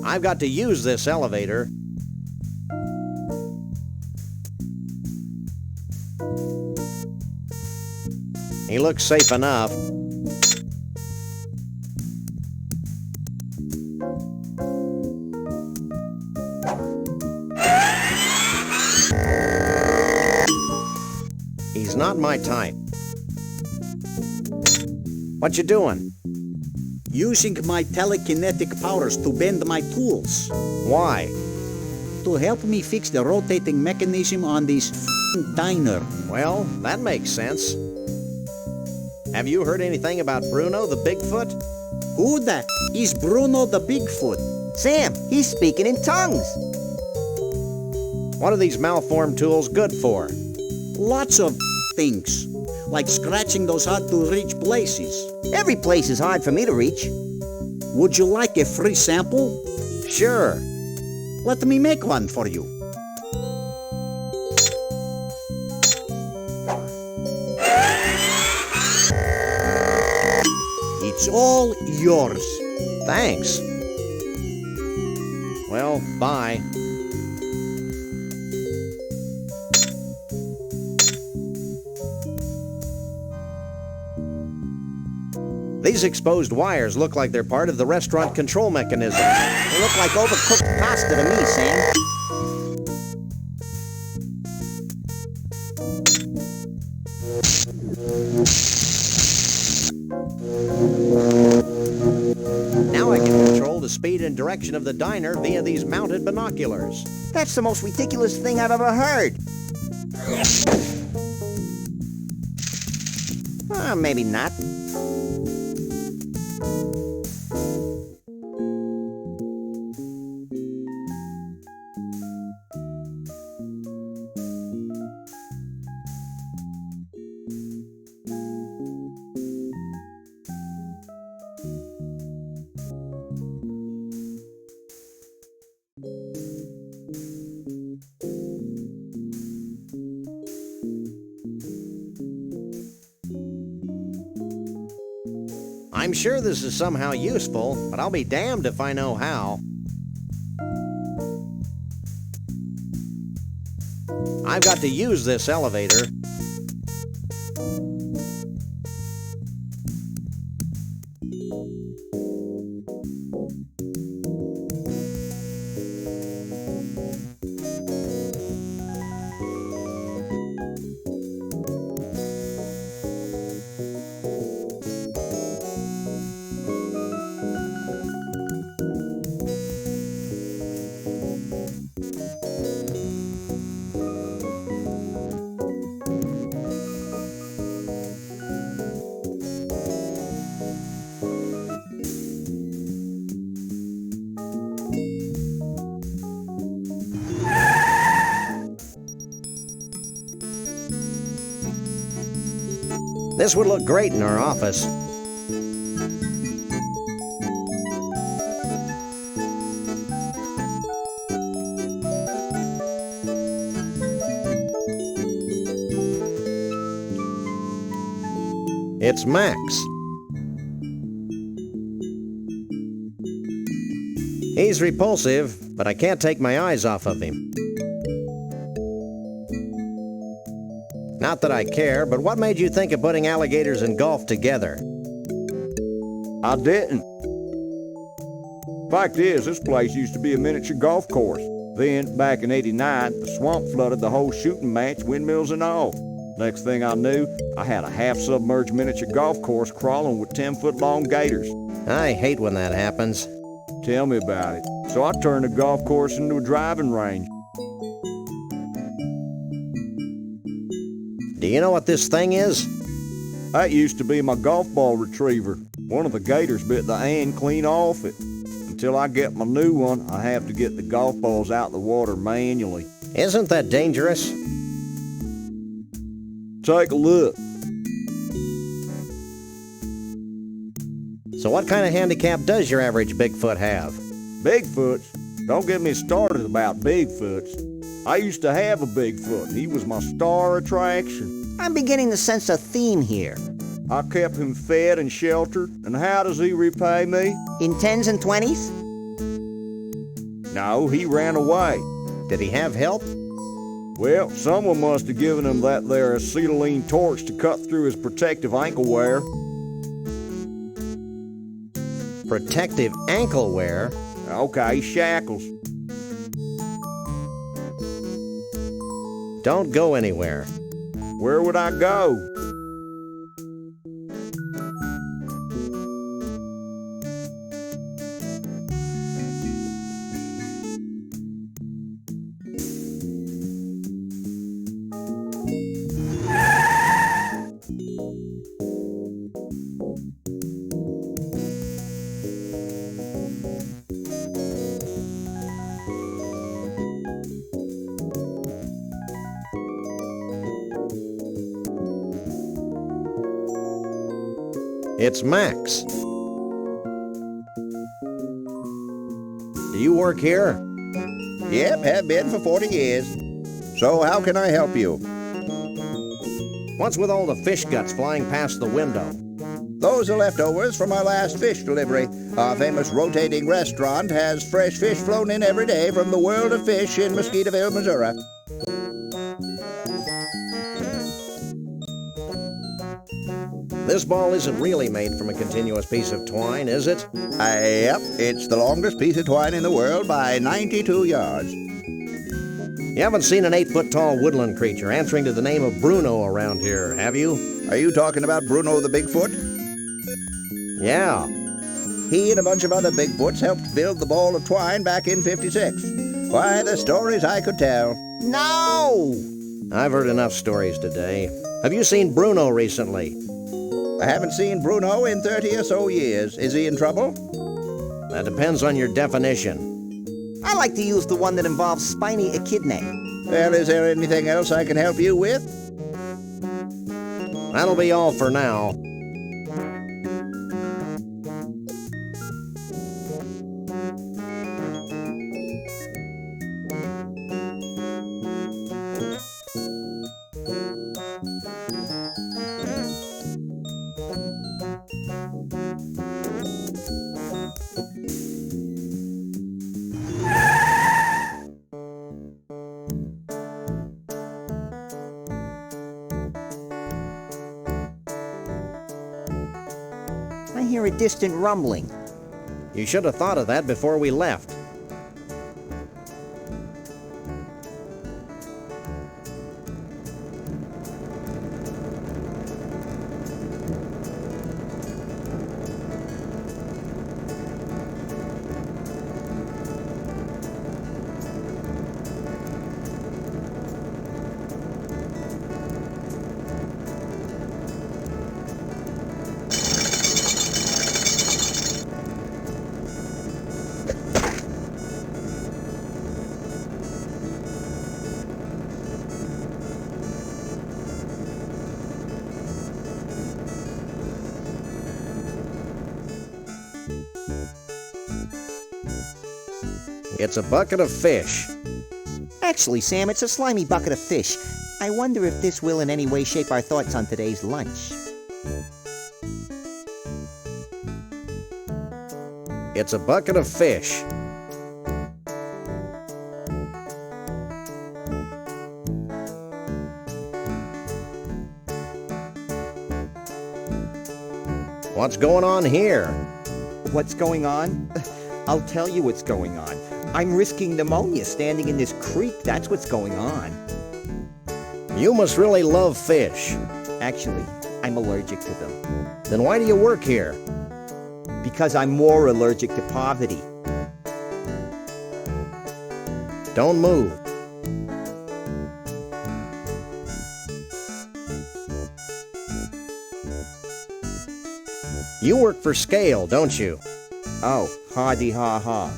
I've got to use this elevator. He looks safe enough. He's not my type. What you doing? Using my telekinetic powers to bend my tools. Why? To help me fix the rotating mechanism on this f***ing diner. Well, that makes sense. Have you heard anything about Bruno the Bigfoot? Who the is Bruno the Bigfoot? Sam, he's speaking in tongues. What are these malformed tools good for? Lots of things, like scratching those hard-to-reach places. Every place is hard for me to reach. Would you like a free sample? Sure. Let me make one for you. It's all yours. Thanks. Well, bye. These exposed wires look like they're part of the restaurant control mechanism. They look like overcooked pasta to me, Sam. Now I can control the speed and direction of the diner via these mounted binoculars. That's the most ridiculous thing I've ever heard. Maybe not. I'm sure this is somehow useful, but I'll be damned if I know how. I've got to use this elevator. This would look great in our office. It's Max. He's repulsive, but I can't take my eyes off of him. Not that I care, but what made you think of putting alligators and golf together? I didn't. Fact is, this place used to be a miniature golf course. Then, back in '89, the swamp flooded the whole shooting match, windmills and all. Next thing I knew, I had a half-submerged miniature golf course crawling with 10-foot-long gators. I hate when that happens. Tell me about it. So I turned the golf course into a driving range. Do you know what this thing is? That used to be my golf ball retriever. One of the gators bit the hand clean off it. Until I get my new one, I have to get the golf balls out of the water manually. Isn't that dangerous? Take a look. So what kind of handicap does your average Bigfoot have? Bigfoots? Don't get me started about Bigfoots. I used to have a Bigfoot. He was my star attraction. I'm beginning to sense a theme here. I kept him fed and sheltered, and how does he repay me? In tens and twenties? No, he ran away. Did he have help? Well, someone must have given him that there acetylene torch to cut through his protective ankle wear. Protective ankle wear? Okay, shackles. Don't go anywhere. Where would I go? It's Max. Do you work here? Yep, have been for 40 years. So how can I help you? What's with all the fish guts flying past the window? Those are leftovers from our last fish delivery. Our famous rotating restaurant has fresh fish flown in every day from the world of fish in Mosquitaville, Missouri. This ball isn't really made from a continuous piece of twine, is it? Yep, it's the longest piece of twine in the world by 92 yards. You haven't seen an 8-foot-tall woodland creature answering to the name of Bruno around here, have you? Are you talking about Bruno the Bigfoot? Yeah. He and a bunch of other Bigfoots helped build the ball of twine back in '56. Why, the stories I could tell. No! I've heard enough stories today. Have you seen Bruno recently? I haven't seen Bruno in 30 or so years. Is he in trouble? That depends on your definition. I like to use the one that involves spiny echidnae. Well, is there anything else I can help you with? That'll be all for now. I hear a distant rumbling. You should have thought of that before we left. It's a bucket of fish. Actually, Sam, it's a slimy bucket of fish. I wonder if this will in any way shape our thoughts on today's lunch. It's a bucket of fish. What's going on here? What's going on? I'll tell you what's going on. I'm risking pneumonia standing in this creek. That's what's going on. You must really love fish. Actually, I'm allergic to them. Then why do you work here? Because I'm more allergic to poverty. Don't move. You work for Scale, don't you? Oh, hardy ha ha.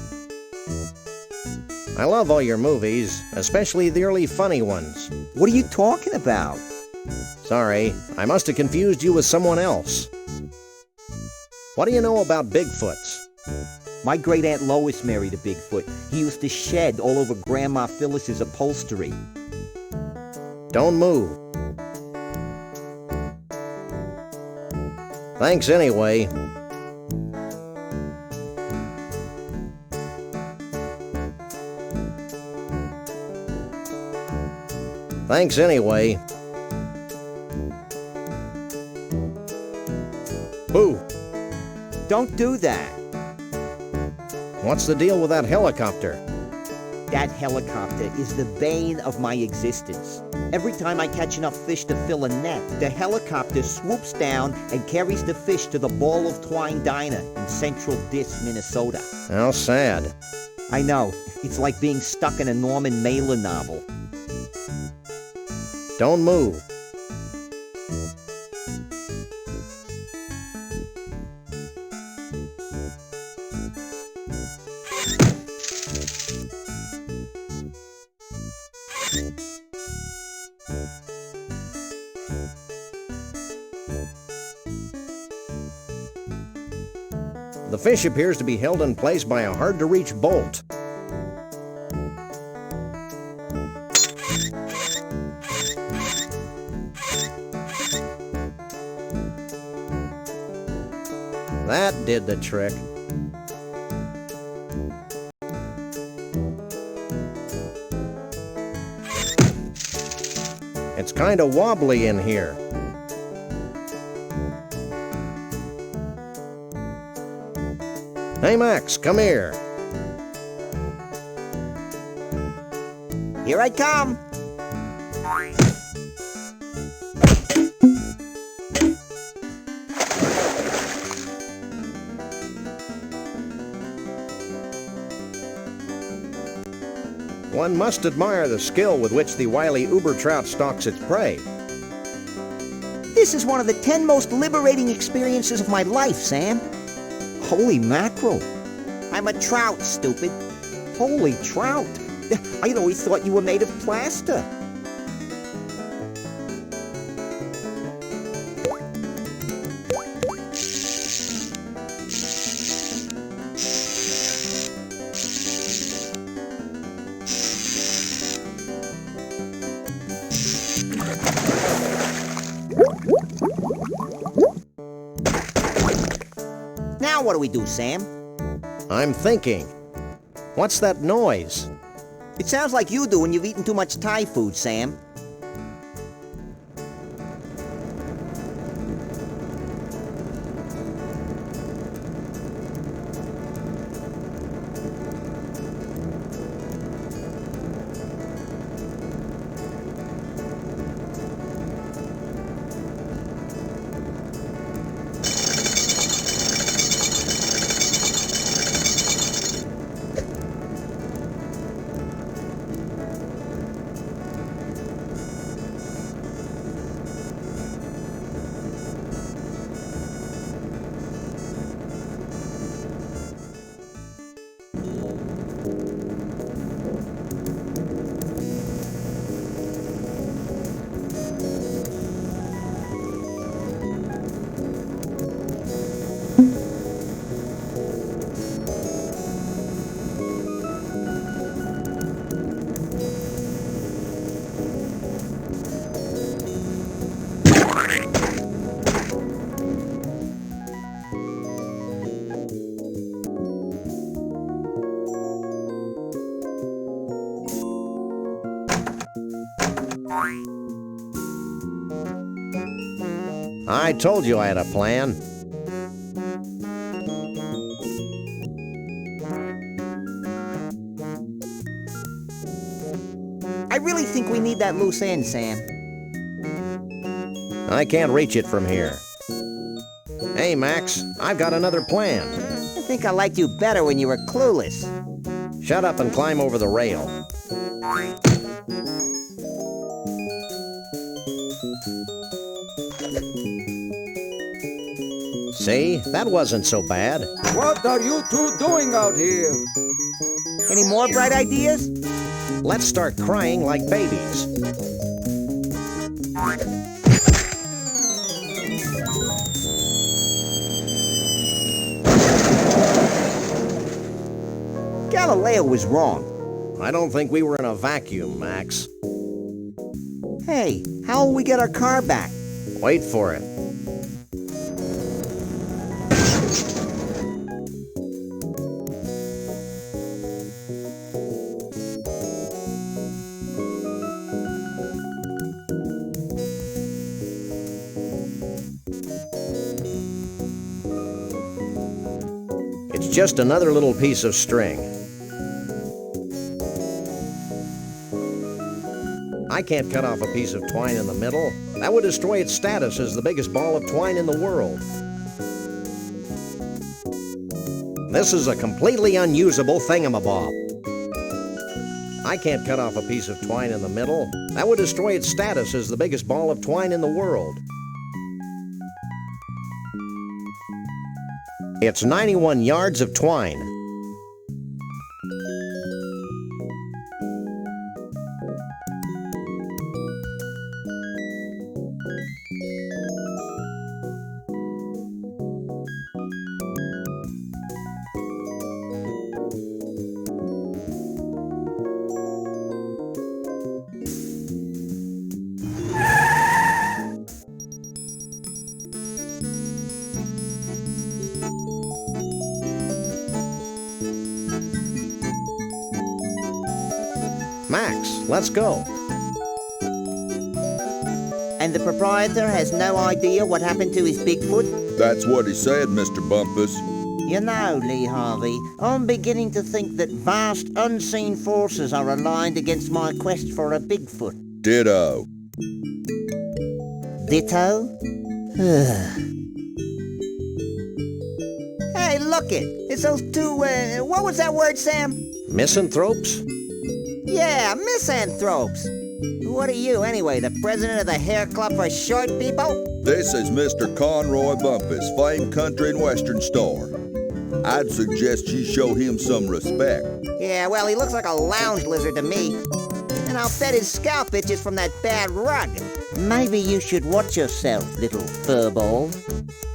I love all your movies, especially the early funny ones. What are you talking about? Sorry, I must have confused you with someone else. What do you know about Bigfoots? My great-aunt Lois married a Bigfoot. He used to shed all over Grandma Phyllis's upholstery. Don't move. Thanks anyway. Thanks anyway. Boo! Don't do that. What's the deal with that helicopter? That helicopter is the bane of my existence. Every time I catch enough fish to fill a net, the helicopter swoops down and carries the fish to the Ball of Twine Diner in Central Dis, Minnesota. How sad. I know. It's like being stuck in a Norman Mailer novel. Don't move. The fish appears to be held in place by a hard-to-reach bolt. That did the trick. It's kind of wobbly in here. Hey, Max, come here. Here I come. One must admire the skill with which the wily uber trout stalks its prey. This is one of the 10 most liberating experiences of my life, Sam. Holy mackerel. I'm a trout, stupid. Holy trout. I'd always thought you were made of plaster. Now what do we do, Sam? I'm thinking. What's that noise? It sounds like you do when you've eaten too much Thai food, Sam. I told you I had a plan. I really think we need that loose end, Sam. I can't reach it from here. Hey, Max, I've got another plan. I think I liked you better when you were clueless. Shut up and climb over the rail. See, that wasn't so bad. What are you two doing out here? Any more bright ideas? Let's start crying like babies. Galileo was wrong. I don't think we were in a vacuum, Max. Hey, how will we get our car back? Wait for it. It's just another little piece of string. I can't cut off a piece of twine in the middle. That would destroy its status as the biggest ball of twine in the world. This is a completely unusable thingamabob. I can't cut off a piece of twine in the middle. That would destroy its status as the biggest ball of twine in the world. It's 91 yards of twine. Max, let's go. And the proprietor has no idea what happened to his Bigfoot? That's what he said, Mr. Bumpus. You know, Lee Harvey, I'm beginning to think that vast unseen forces are aligned against my quest for a Bigfoot. Ditto. Ditto? Hey, look it! It's those two, what was that word, Sam? Misanthropes? Yeah, misanthropes. What are you, anyway, the president of the hair club for short people? This is Mr. Conroy Bumpus, famed country and western star. I'd suggest you show him some respect. Yeah, well, he looks like a lounge lizard to me. And I'll bet his scalp itches from that bad rug. Maybe you should watch yourself, little furball.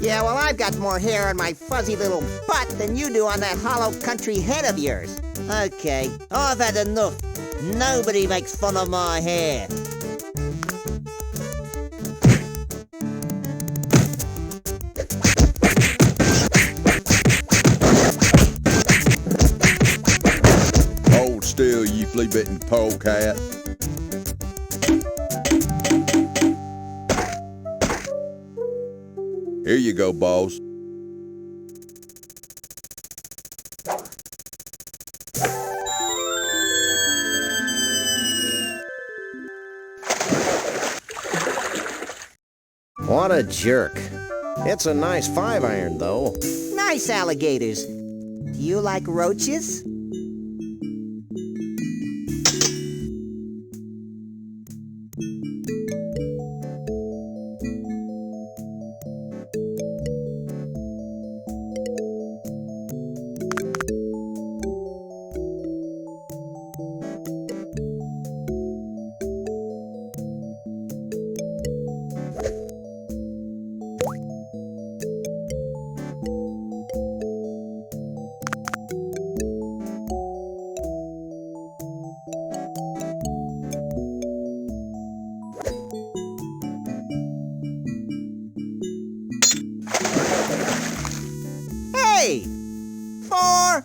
Yeah, well, I've got more hair on my fuzzy little butt than you do on that hollow country head of yours. Okay, I've had enough. Nobody makes fun of my hair. Hold still, you flea-bitten polecat. Here you go, boss. What a jerk. It's a nice 5-iron, though. Nice alligators. Do you like roaches? Hey! 4!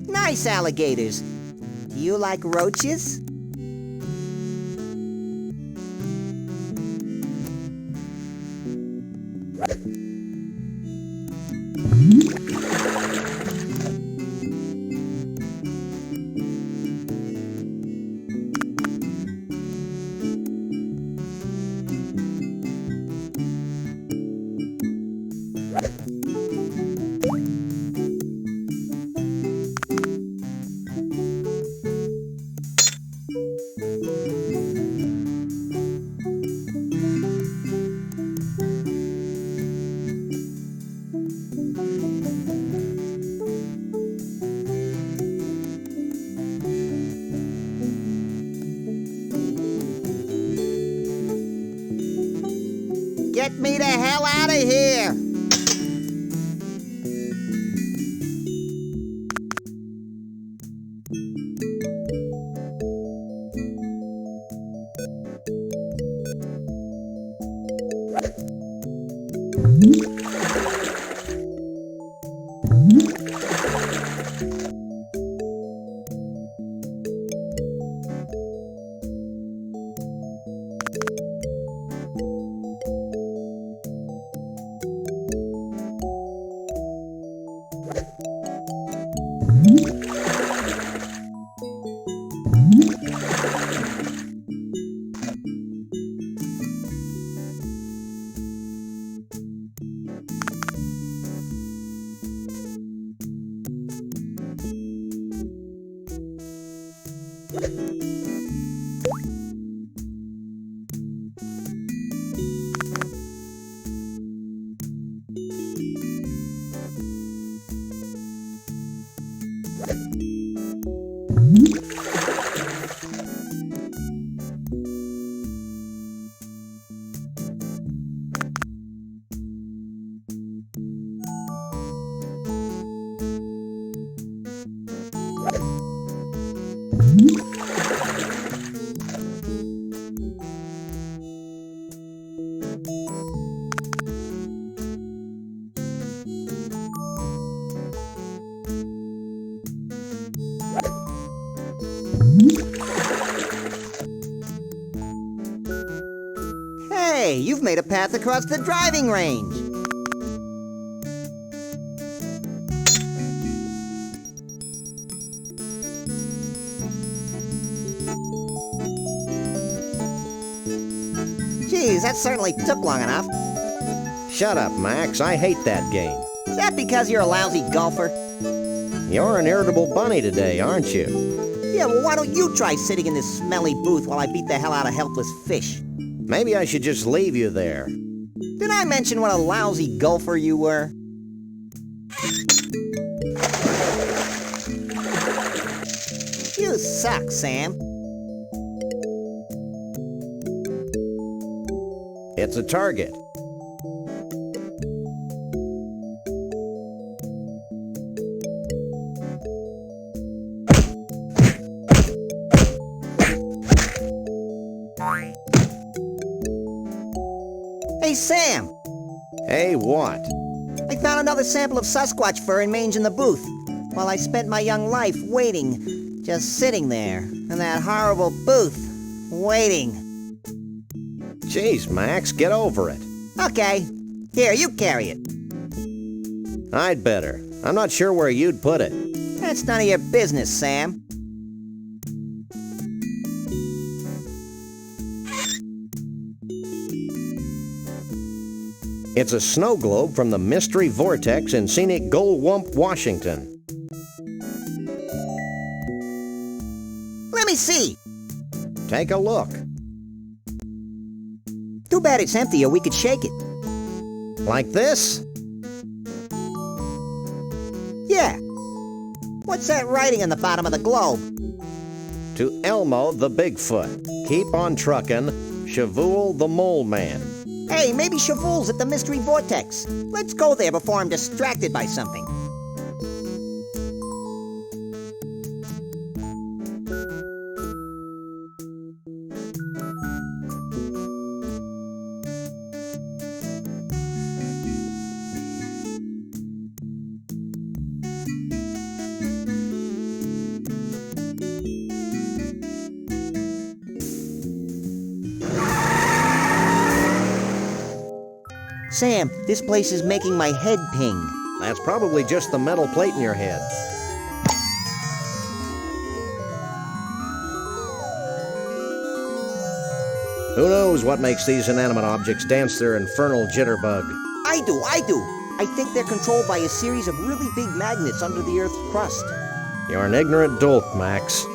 Nice alligators. Do you like roaches? Get me the hell out of here! Hey, you've made a path across the driving range. Geez, that certainly took long enough. Shut up, Max. I hate that game. Is that because you're a lousy golfer? You're an irritable bunny today, aren't you? Yeah, well, why don't you try sitting in this smelly booth while I beat the hell out of helpless fish? Maybe I should just leave you there. Did I mention what a lousy golfer you were? You suck, Sam. It's a target. Hey, Sam! Hey, what? I found another sample of Sasquatch fur and mange in the booth, while I spent my young life waiting, just sitting there, in that horrible booth, waiting. Jeez, Max, get over it. Okay, here, you carry it. I'd better. I'm not sure where you'd put it. That's none of your business, Sam. It's a snow globe from the Mystery Vortex in scenic Goldwump, Washington. Let me see. Take a look. Too bad it's empty or we could shake it. Like this? Yeah. What's that writing on the bottom of the globe? To Elmo the Bigfoot. Keep on truckin'. Shavul the Mole Man. Hey, maybe Shavul's at the Mystery Vortex. Let's go there before I'm distracted by something. Sam, this place is making my head ping. That's probably just the metal plate in your head. Who knows what makes these inanimate objects dance their infernal jitterbug? I do. I think they're controlled by a series of really big magnets under the Earth's crust. You're an ignorant dolt, Max.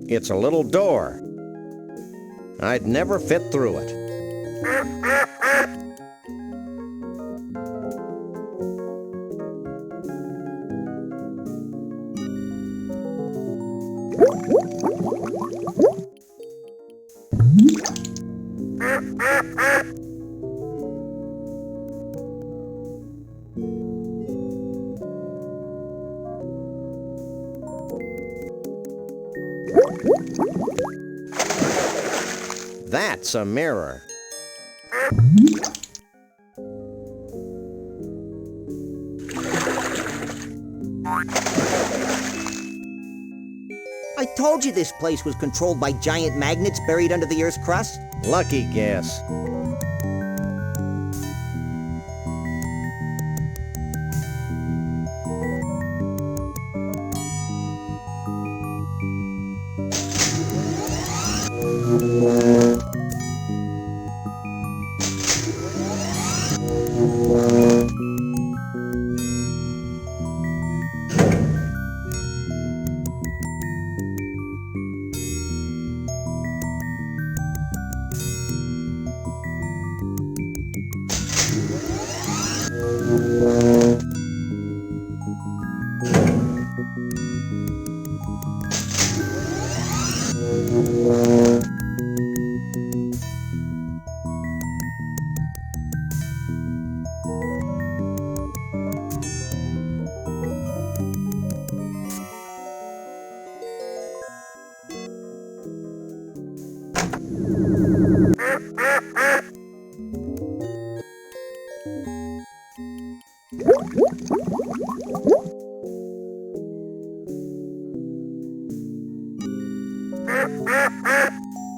It's a little door. I'd never fit through it. That's a mirror. I told you this place was controlled by giant magnets buried under the Earth's crust. Lucky guess.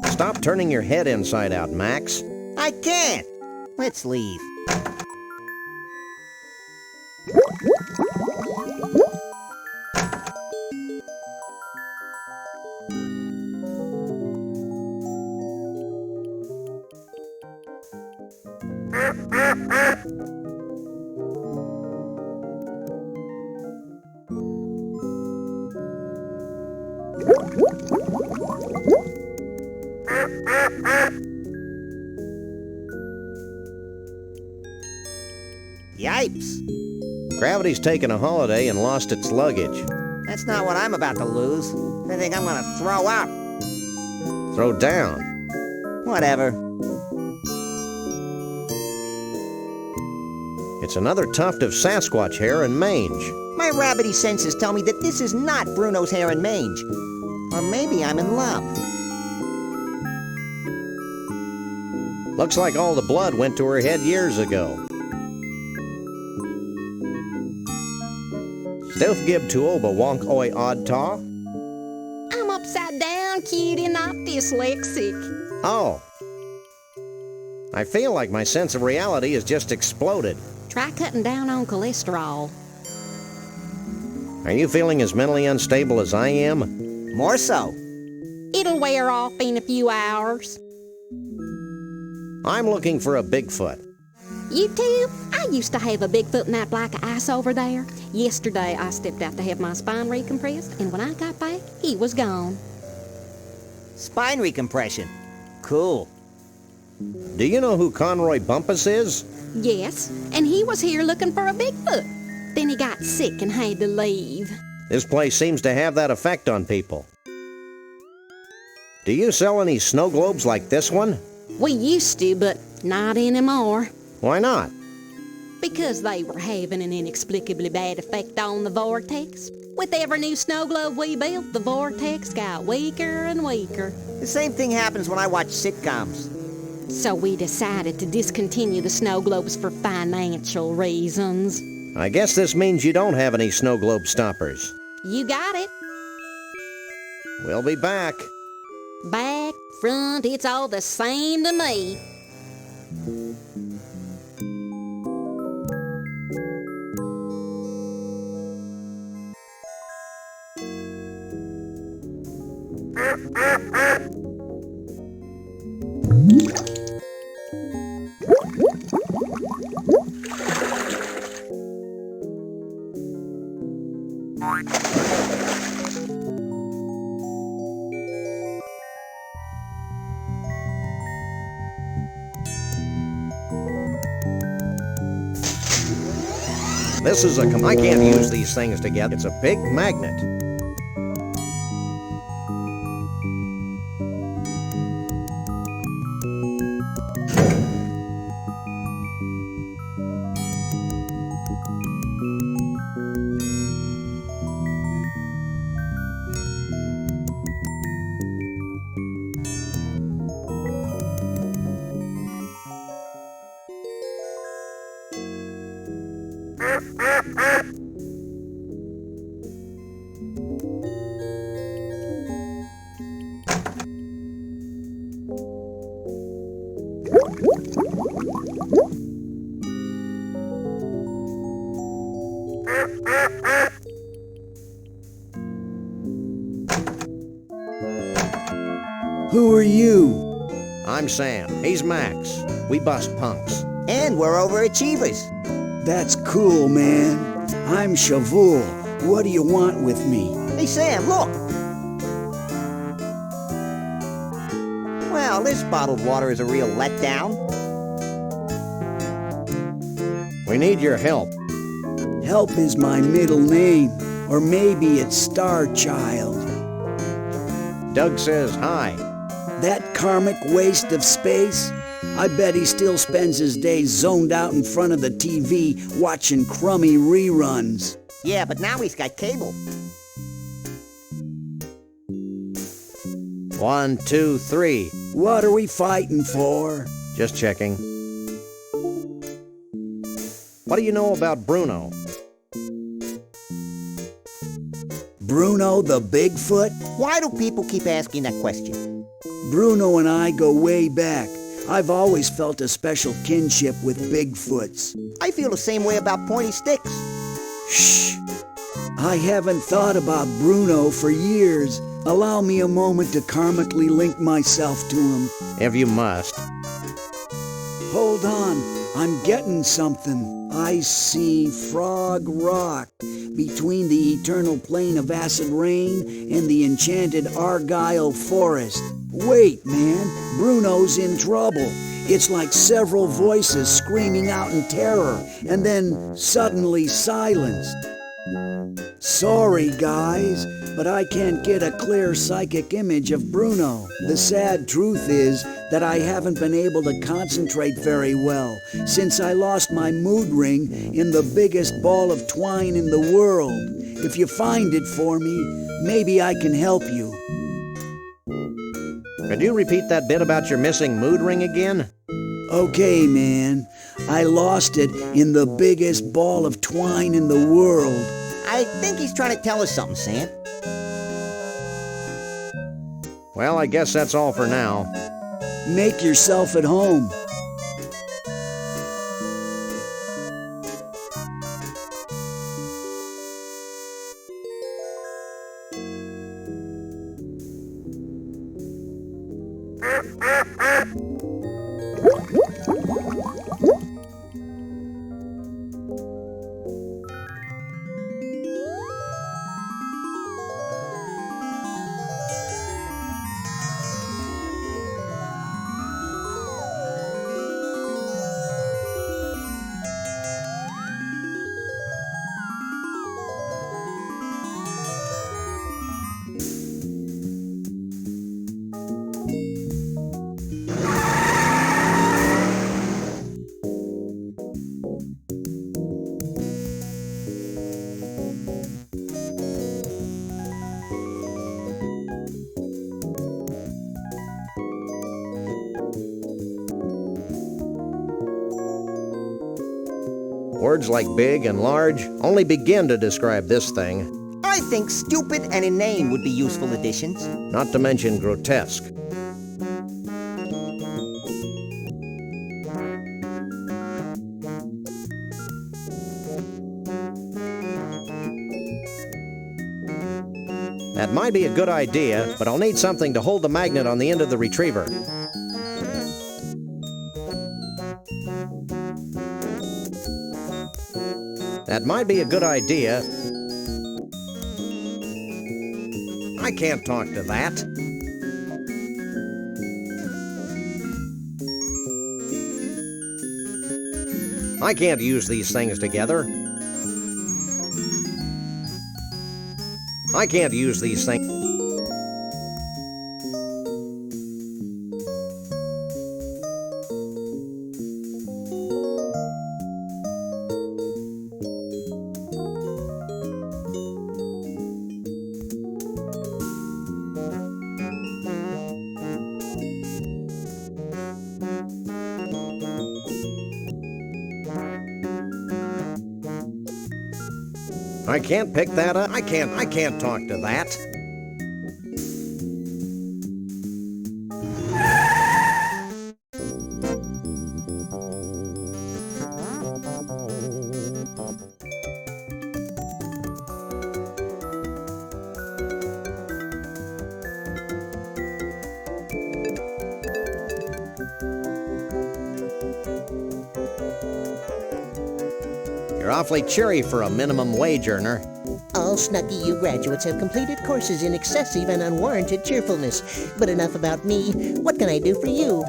Stop turning your head inside out, Max. I can't. Let's leave. Yipes! Gravity's taken a holiday and lost its luggage. That's not what I'm about to lose. I think I'm gonna throw up. Throw down. Whatever. It's another tuft of Sasquatch hair and mange. My rabbity senses tell me that this is not Bruno's hair and mange. Or maybe I'm in love. Looks like all the blood went to her head years ago. Stealth gib to oba wonk oi odd taw. I'm upside down, cutie, not dyslexic. Oh. I feel like my sense of reality has just exploded. Try cutting down on cholesterol. Are you feeling as mentally unstable as I am? More so. It'll wear off in a few hours. I'm looking for a Bigfoot. You too? I used to have a Bigfoot nap like ice over there. Yesterday, I stepped out to have my spine recompressed, and when I got back, he was gone. Spine recompression. Cool. Do you know who Conroy Bumpus is? Yes, and he was here looking for a Bigfoot. Then he got sick and had to leave. This place seems to have that effect on people. Do you sell any snow globes like this one? We used to, but not anymore. Why not? Because they were having an inexplicably bad effect on the vortex. With every new snow globe we built, the vortex got weaker and weaker. The same thing happens when I watch sitcoms. So we decided to discontinue the snow globes for financial reasons. I guess this means you don't have any snow globe stoppers. You got it. We'll be back. Back, front, it's all the same to me. This is I can't use these things together. It's a big magnet. Who are you? I'm Sam. He's Max. We bust punks. And we're overachievers. That's cool, man. I'm Shavul. What do you want with me? Hey, Sam, look. Well, this bottled water is a real letdown. We need your help. Help is my middle name. Or maybe it's Star Child. Doug says hi. That karmic waste of space? I bet he still spends his days zoned out in front of the TV watching crummy reruns. Yeah, but now he's got cable. 1, 2, 3. What are we fighting for? Just checking. What do you know about Bruno? Bruno the Bigfoot? Why do people keep asking that question? Bruno and I go way back. I've always felt a special kinship with Bigfoots. I feel the same way about pointy sticks. Shh! I haven't thought about Bruno for years. Allow me a moment to karmically link myself to him. If you must. Hold on, I'm getting something. I see Frog Rock between the eternal plane of acid rain and the enchanted Argyle forest. Wait, man, Bruno's in trouble. It's like several voices screaming out in terror and then suddenly silenced. Sorry, guys, but I can't get a clear psychic image of Bruno. The sad truth is that I haven't been able to concentrate very well since I lost my mood ring in the biggest ball of twine in the world. If you find it for me, maybe I can help you. Could you repeat that bit about your missing mood ring again? Okay, man. I lost it in the biggest ball of twine in the world. I think he's trying to tell us something, Sam. Well, I guess that's all for now. Make yourself at home. Words like big and large only begin to describe this thing. I think stupid and inane would be useful additions. Not to mention grotesque. That might be a good idea, but I'll need something to hold the magnet on the end of the retriever. That might be a good idea. I can't talk to that. I can't use these things together. I can't use these things. I can't pick that up. I can't talk to that. You're awfully cheery for a minimum wage earner. All Snucky U graduates have completed courses in excessive and unwarranted cheerfulness. But enough about me. What can I do for you?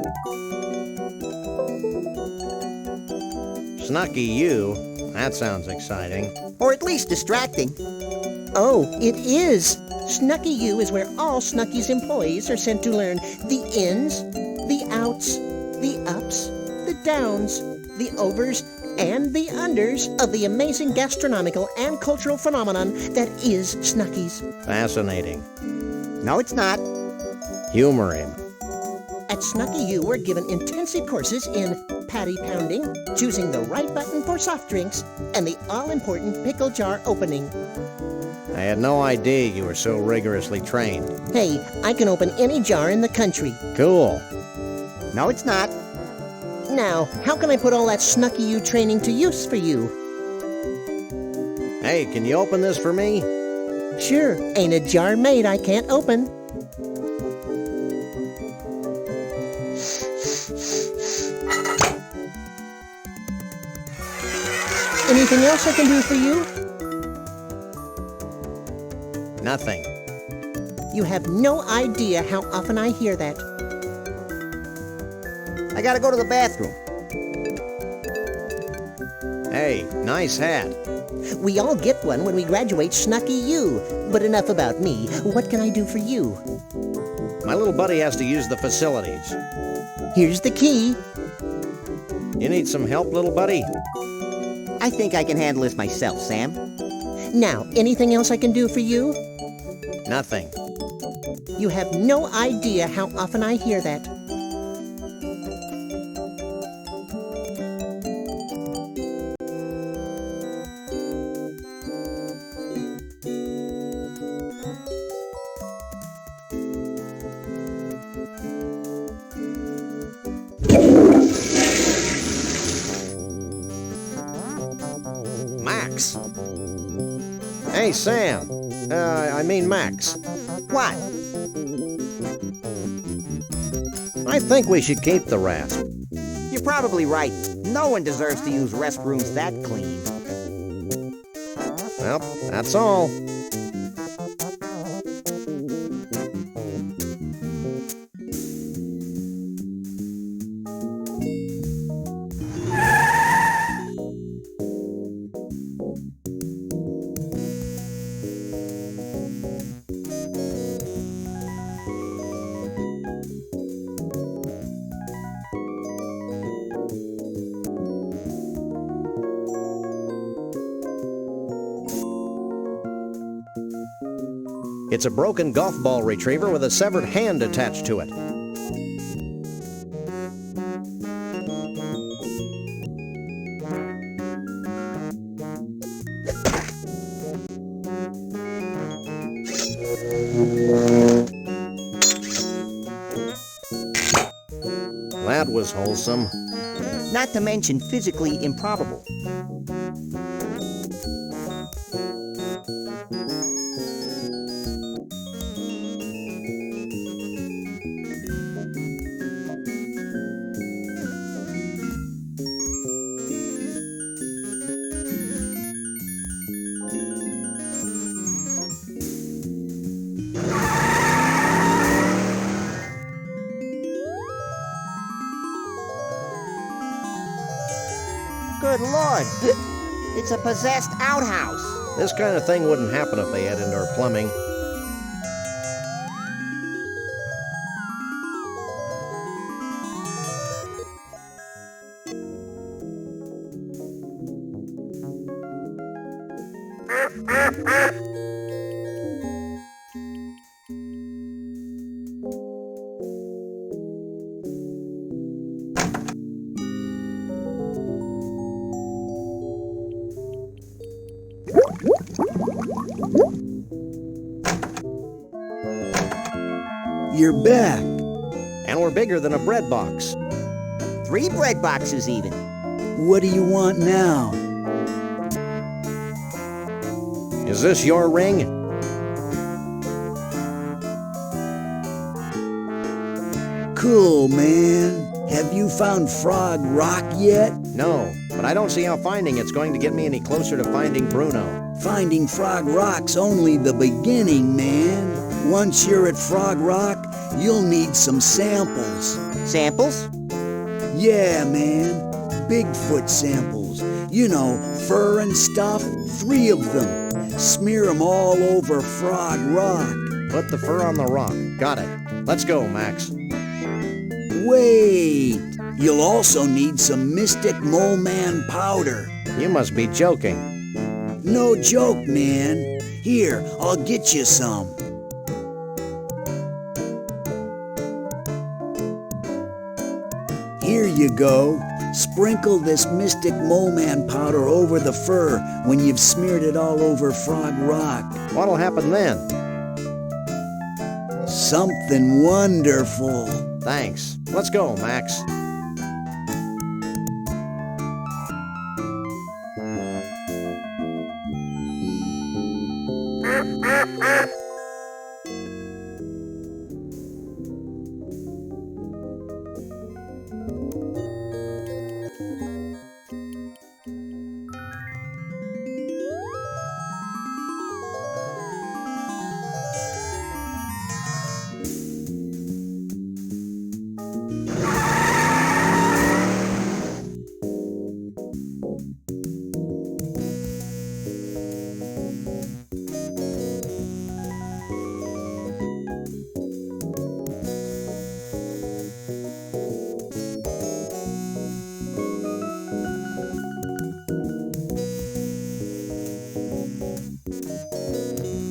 Snucky U? That sounds exciting. Or at least distracting. Oh, it is! Snucky U is where all Snucky's employees are sent to learn the ins, the outs, the ups, the downs, the overs, and the unders of the amazing gastronomical and cultural phenomenon that is Snucky's. Fascinating. No, it's not. Humor him. At Snucky U, we're given intensive courses in patty pounding, choosing the right button for soft drinks, and the all-important pickle jar opening. I had no idea you were so rigorously trained. Hey, I can open any jar in the country. Cool. No, it's not. Now, how can I put all that Snucky U training to use for you? Hey, can you open this for me? Sure, ain't a jar made I can't open. Anything else I can do for you? Nothing. You have no idea how often I hear that. I gotta go to the bathroom. Hey, nice hat. We all get one when we graduate Snucky U. But enough about me. What can I do for you? My little buddy has to use the facilities. Here's the key. You need some help, little buddy? I think I can handle this myself, Sam. Now, anything else I can do for you? Nothing. You have no idea how often I hear that. Max. Hey, Sam. I mean Max. What? I think we should keep the rasp. You're probably right. No one deserves to use restrooms that clean. Well, that's all. It's a broken golf ball retriever with a severed hand attached to it. That was wholesome. Not to mention physically improbable. Good Lord! It's a possessed outhouse. This kind of thing wouldn't happen if they had indoor plumbing. You're back. And we're bigger than a bread box. 3 bread boxes even. What do you want now? Is this your ring? Cool, man. Have you found Frog Rock yet? No, but I don't see how finding it's going to get me any closer to finding Bruno. Finding Frog Rock's only the beginning, man. Once you're at Frog Rock, you'll need some samples. Samples? Yeah, man. Bigfoot samples. You know, fur and stuff. 3 of them. Smear them all over Frog Rock. Put the fur on the rock. Got it. Let's go, Max. Wait! You'll also need some Mystic Mole Man powder. You must be joking. No joke, man. Here, I'll get you some. Here you go. Sprinkle this Mystic Mole Man powder over the fur when you've smeared it all over Frog Rock. What'll happen then? Something wonderful. Thanks. Let's go, Max.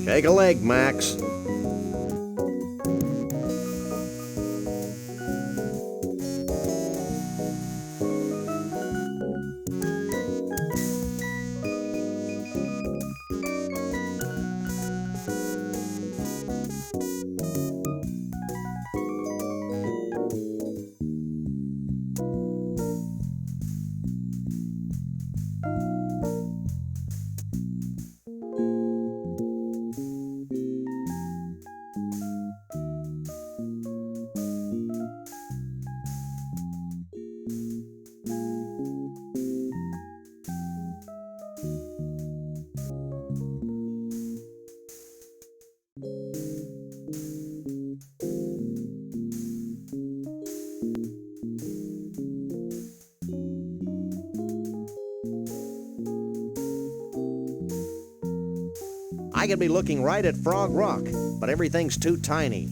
Shake a leg, Max. I could be looking right at Frog Rock, but everything's too tiny.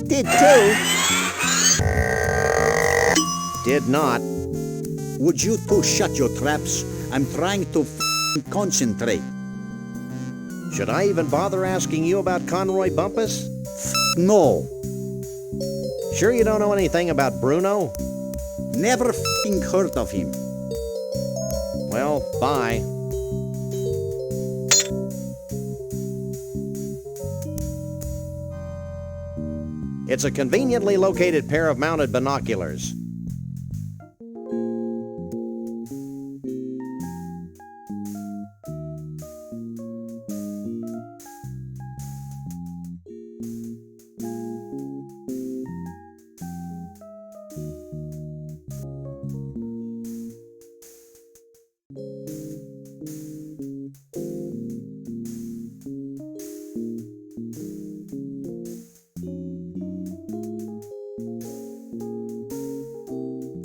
Did too. Did not. Would you two shut your traps? I'm trying to concentrate. Should I even bother asking you about Conroy Bumpus? No. Sure you don't know anything about Bruno? Never heard of him. Well, bye. It's a conveniently located pair of mounted binoculars.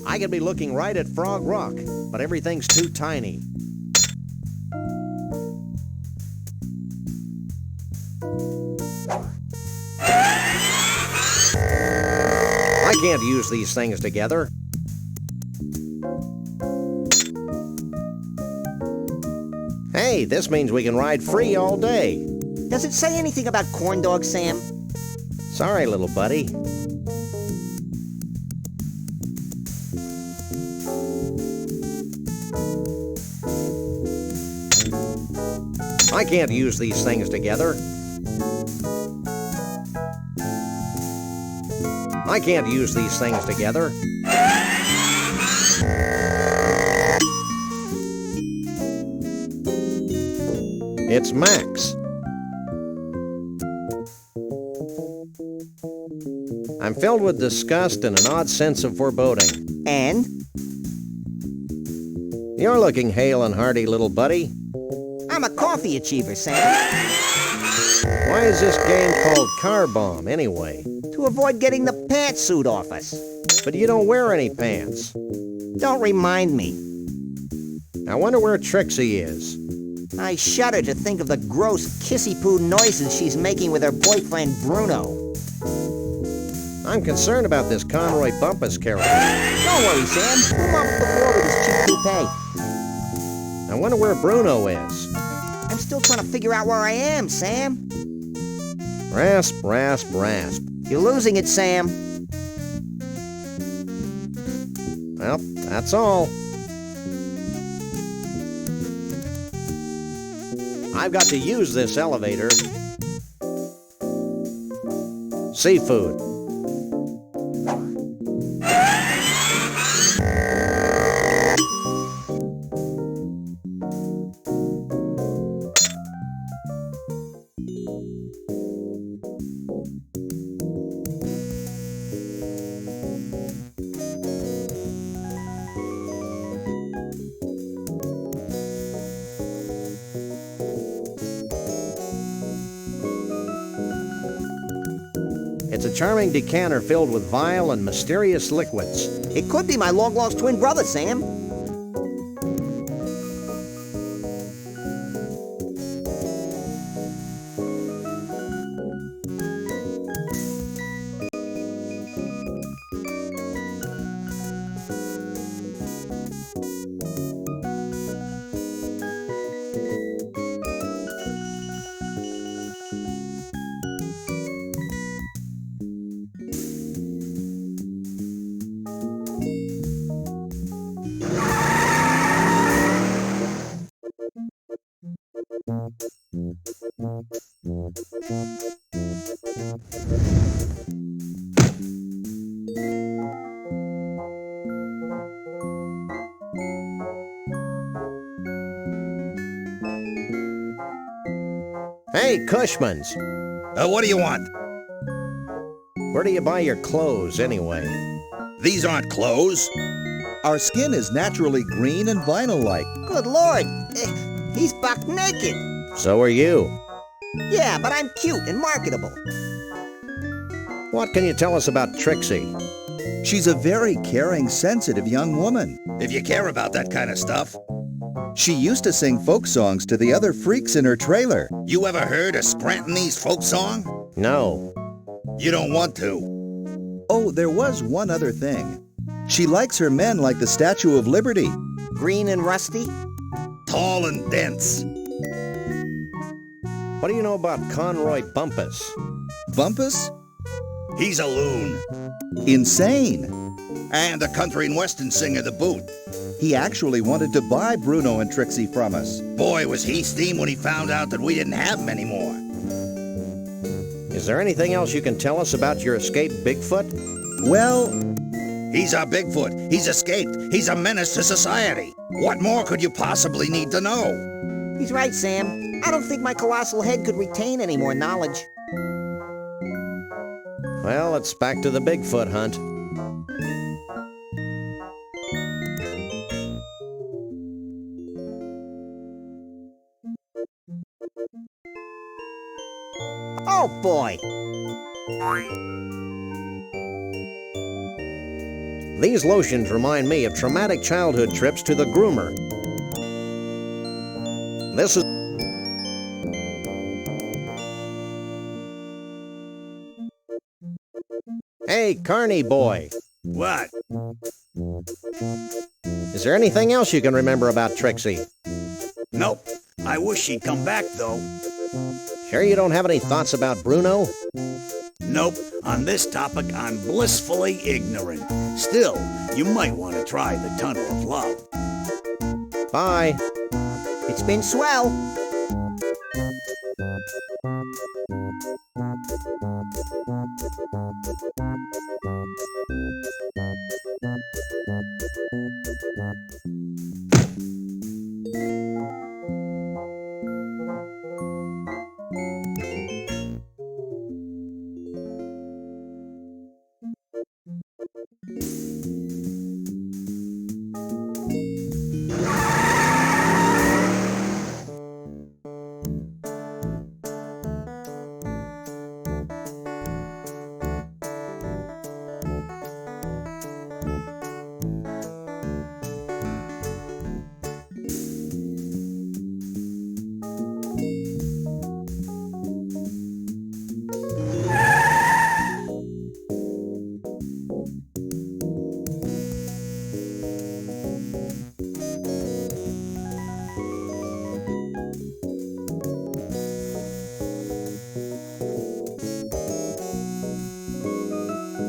I could be looking right at Frog Rock, but everything's too tiny. I can't use these things together. Hey, this means we can ride free all day. Does it say anything about corn dogs, Sam? Sorry, little buddy. I can't use these things together. I can't use these things together. It's Max. I'm filled with disgust and an odd sense of foreboding. And? You're looking hale and hearty, little buddy. I'm a coffee achiever, Sam. Why is this game called Car Bomb, anyway? To avoid getting the pantsuit off us. But you don't wear any pants. Don't remind me. I wonder where Trixie is. I shudder to think of the gross kissy-poo noises she's making with her boyfriend Bruno. I'm concerned about this Conroy Bumpus character. Don't worry, Sam. Who mops the floor with his cheap toupee? I wonder where Bruno is. I'm still trying to figure out where I am, Sam. Rasp, rasp, rasp. You're losing it, Sam. Well, that's all. I've got to use this elevator. Seafood. It's a charming decanter filled with vile and mysterious liquids. It could be my long-lost twin brother, Sam. Hey, Cushman's. What do you want? Where do you buy your clothes, anyway? These aren't clothes. Our skin is naturally green and vinyl-like. Good Lord. He's buck naked. So are you. Yeah, but I'm cute and marketable. What can you tell us about Trixie? She's a very caring, sensitive young woman. If you care about that kind of stuff. She used to sing folk songs to the other freaks in her trailer. You ever heard a Scrantonese folk song? No. You don't want to. Oh, there was one other thing. She likes her men like the Statue of Liberty. Green and rusty? Tall and dense. What do you know about Conroy Bumpus? Bumpus? He's a loon. Insane. And a country and western singer to boot. He actually wanted to buy Bruno and Trixie from us. Boy, was he steamed when he found out that we didn't have him anymore. Is there anything else you can tell us about your escaped Bigfoot? Well, He's our Bigfoot. He's escaped. He's a menace to society. What more could you possibly need to know? He's right, Sam. I don't think my colossal head could retain any more knowledge. Well, it's back to the Bigfoot hunt. Oh, boy! These lotions remind me of traumatic childhood trips to the groomer. This is... Hey, Carney boy. What? Is there anything else you can remember about Trixie? Nope. I wish she'd come back, though. Sure you don't have any thoughts about Bruno? Nope. On this topic, I'm blissfully ignorant. Still, you might want to try the Tunnel of Love. Bye. It's been swell.